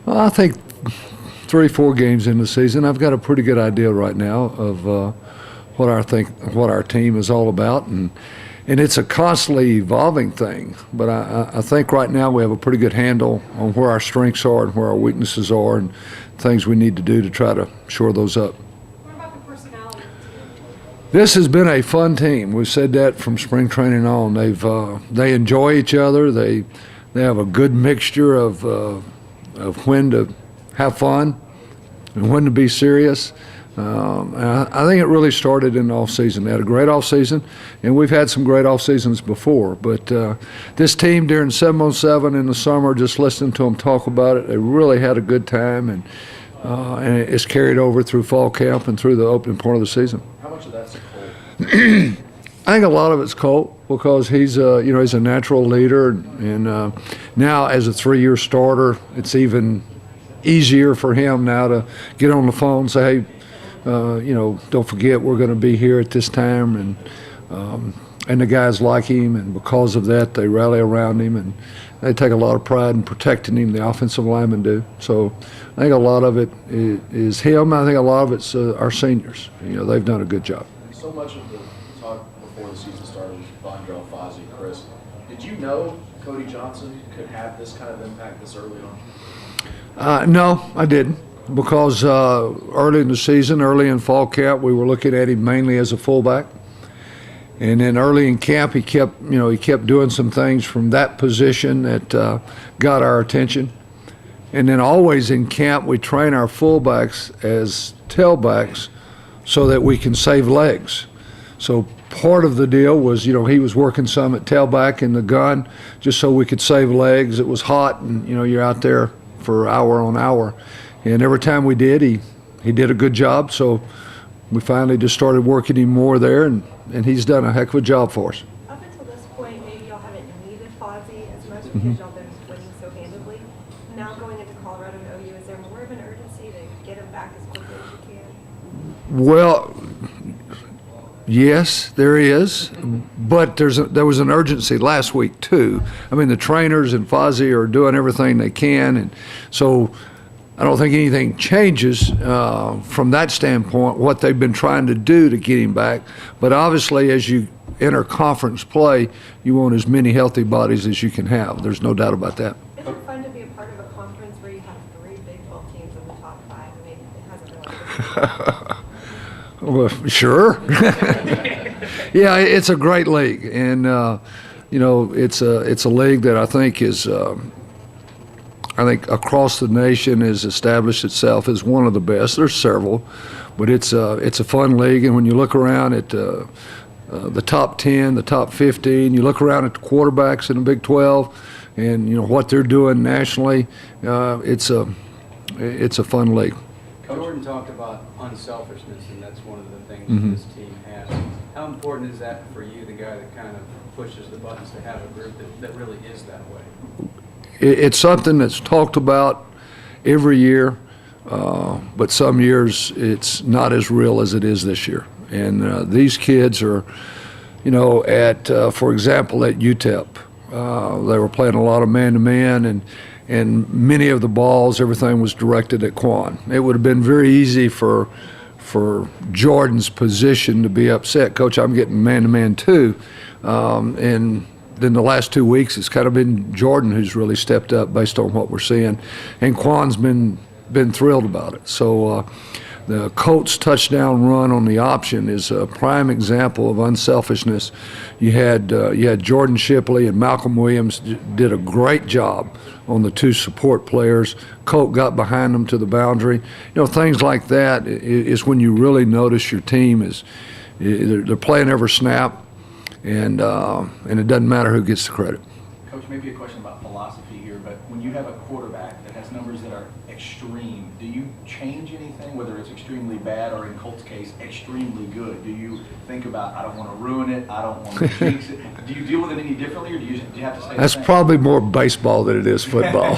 Well, I think 3-4 games in the season, I've got a pretty good idea right now of what our team is all about, and it's a constantly evolving thing. But I think right now we have a pretty good handle on where our strengths are and where our weaknesses are, and things we need to do to try to shore those up. What about the personality? This has been a fun team. We've said that from spring training on. They enjoy each other. They have a good mixture of when to have fun and when to be serious. I think it really started in the off season. They had a great off season, and we've had some great off seasons before. But this team during 7-on-7 in the summer, just listening to them talk about it, they really had a good time, and it's carried over through fall camp and through the opening part of the season. How much of that's Colt? I think a lot of it's Colt because he's a natural leader, and now as a 3-year starter, it's even easier for him now to get on the phone and say, hey, don't forget we're going to be here at this time, and the guys like him, and because of that they rally around him, and they take a lot of pride in protecting him. The offensive linemen do. So I think a lot of it is him. I think a lot of it's our seniors. They've done a good job. So much of the talk before the season started was Vondrell, Fozzie, Chris. Did you know Cody Johnson could have this kind of impact this early on? No, I didn't. Because early in the season, early in fall camp, we were looking at him mainly as a fullback, and then early in camp, he kept doing some things from that position that got our attention, and then always in camp, we train our fullbacks as tailbacks so that we can save legs. So part of the deal was, he was working some at tailback in the gun just so we could save legs. It was hot, and you're out there for hour on hour. And every time we did, he did a good job. So we finally just started working him more there, and he's done a heck of a job for us. Up until this point, maybe y'all haven't needed Fozzie as much because y'all been winning so handedly. Now going into Colorado and OU, is there more of an urgency to get him back as quickly as you can? Well, yes, there is, but there was an urgency last week too. I mean, the trainers and Fozzie are doing everything they can, and so I don't think anything changes from that standpoint, what they've been trying to do to get him back. But obviously, as you enter conference play, you want as many healthy bodies as you can have. There's no doubt about that. Is it fun to be a part of a conference where you have 3 Big 12 teams in the top 5? I mean, it hasn't been like this. Well, sure. Yeah, it's a great league, and it's a league that I think is. I think across the nation has established itself as one of the best. There's several, but it's a fun league. And when you look around at the top 10, the top 15, you look around at the quarterbacks in the Big 12, and what they're doing nationally, it's a fun league. Jordan talked about unselfishness, and that's one of the things that this team has. How important is that for you, the guy that kind of pushes the buttons, to have a group that really is that way? It's something that's talked about every year, but some years it's not as real as it is this year. And these kids are, for example, at UTEP, they were playing a lot of man-to-man, and many of the balls, everything was directed at Quan. It would have been very easy for Jordan's position to be upset. Coach, I'm getting man-to-man too, and then the last 2 weeks, it's kind of been Jordan who's really stepped up based on what we're seeing, and Quan's been thrilled about it. So the Colts touchdown run on the option is a prime example of unselfishness. You had Jordan Shipley and Malcolm Williams did a great job on the 2 support players. Colt got behind them to the boundary. Things like that is when you really notice your team they're playing every snap. And it doesn't matter who gets the credit. Coach, maybe a question about philosophy here, but when you have a quarterback that has numbers that are extreme, do you change anything, whether it's extremely bad or, in Colt's case, extremely good? Do you think about, I don't want to ruin it, I don't want to jinx it? Do you deal with it any differently, or do you have to stay That's the same? probably more baseball than it is football.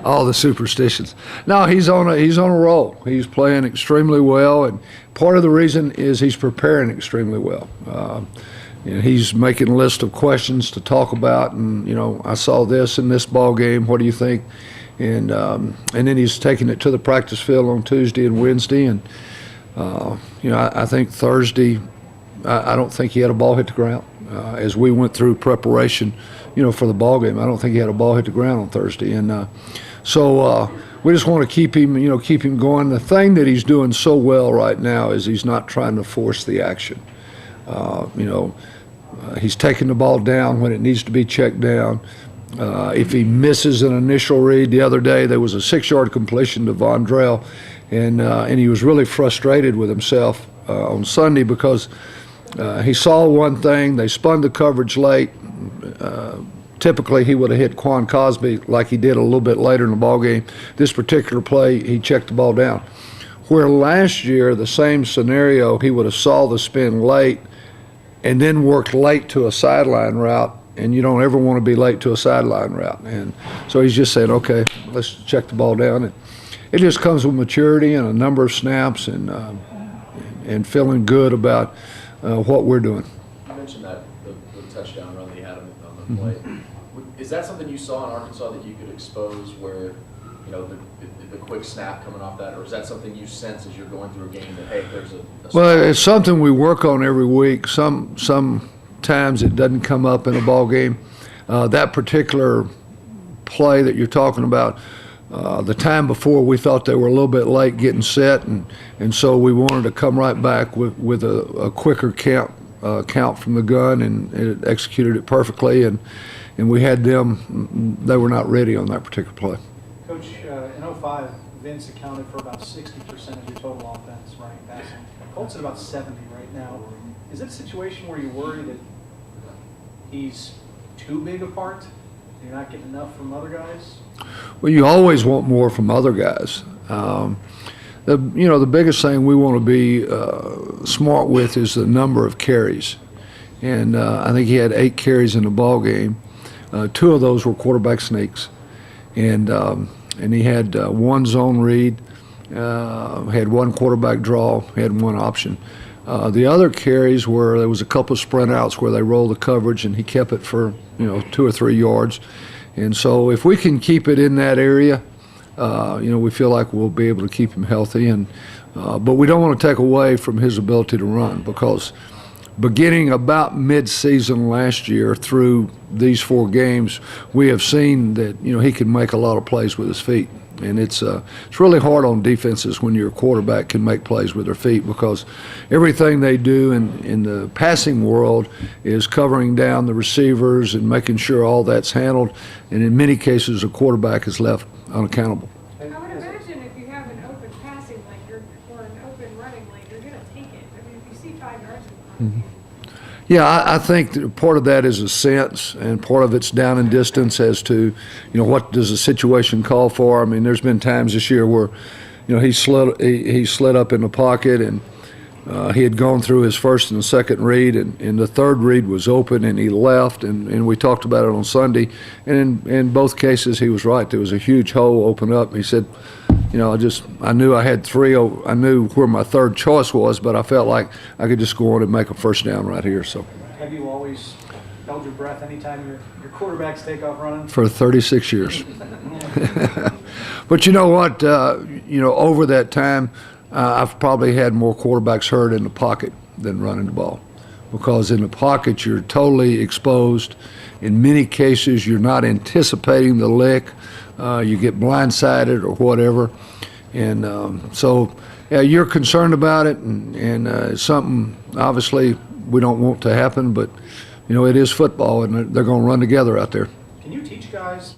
All the superstitions. No, he's on a roll. He's playing extremely well, and part of the reason is he's preparing extremely well. He's making a list of questions to talk about, and I saw this in this ball game. What do you think? and then he's taking it to the practice field on Tuesday and Wednesday. And I think Thursday, I don't think he had a ball hit the ground. As we went through preparation, for the ball game, I don't think he had a ball hit the ground on Thursday. And so we just want to keep him going. The thing that he's doing so well right now is he's not trying to force the action. He's taking the ball down when it needs to be checked down. If he misses an initial read, the other day there was a 6-yard completion to Vondrell, and he was really frustrated with himself on Sunday because he saw one thing, they spun the coverage late. Typically he would have hit Quan Cosby like he did a little bit later in the ball game. This particular play, he checked the ball down. Where last year, the same scenario, he would have saw the spin late and then worked late to a sideline route, and you don't ever want to be late to a sideline route. And so he's just saying, okay, let's check the ball down. And it just comes with maturity and a number of snaps and feeling good about what we're doing. You mentioned that the touchdown run that you had on the play. Is that something you saw in Arkansas that you could expose where, the quick snap coming off that, or is that something you sense as you're going through a game that, hey, there's a Well, it's something we work on every week. Sometimes it doesn't come up in a ball game. That particular play that you're talking about, the time before we thought they were a little bit late getting set, and so we wanted to come right back with a quicker count from the gun, and it executed it perfectly, and we had them, they were not ready on that particular play. Coach, in 05, Vince accounted for about 60% of your total offense, running passing. Colts at about 70 right now. Is it a situation where you worry that he's too big a part? You're not getting enough from other guys? Well, you always want more from other guys. The biggest thing we want to be smart with is the number of carries. And I think he had 8 carries in the ball game. 2 of those were quarterback sneaks. And he had 1 zone read, had 1 quarterback draw, had 1 option. The other carries were, there was a couple of sprint outs where they rolled the coverage and he kept it for 2 or 3 yards. And so if we can keep it in that area, we feel like we'll be able to keep him healthy. But we don't want to take away from his ability to run, because beginning about mid-season last year through these 4 games, we have seen that he can make a lot of plays with his feet. And it's really hard on defenses when your quarterback can make plays with their feet, because everything they do in the passing world is covering down the receivers and making sure all that's handled. And in many cases, the quarterback is left unaccountable. I would imagine if you have an open passing lane or an open running lane, you're going to take it. I mean, if you see 5 yards in front of you. Yeah, I think that part of that is a sense, and part of it's down in distance as to, what does the situation call for. I mean, there's been times this year where, he slid up in the pocket, and he had gone through his first and second read, and the third read was open, and he left, and we talked about it on Sunday, and in both cases he was right. There was a huge hole open up. He said, I knew I had 3. I knew where my third choice was, but I felt like I could just go on and make a first down right here. So. Have you always held your breath anytime your quarterbacks take off running? For 36 years. But you know what? Over that time, I've probably had more quarterbacks hurt in the pocket than running the ball, because in the pocket you're totally exposed. In many cases, you're not anticipating the lick. You get blindsided or whatever. And so you're concerned about it, and it's something obviously we don't want to happen, but it is football, and they're going to run together out there. Can you teach guys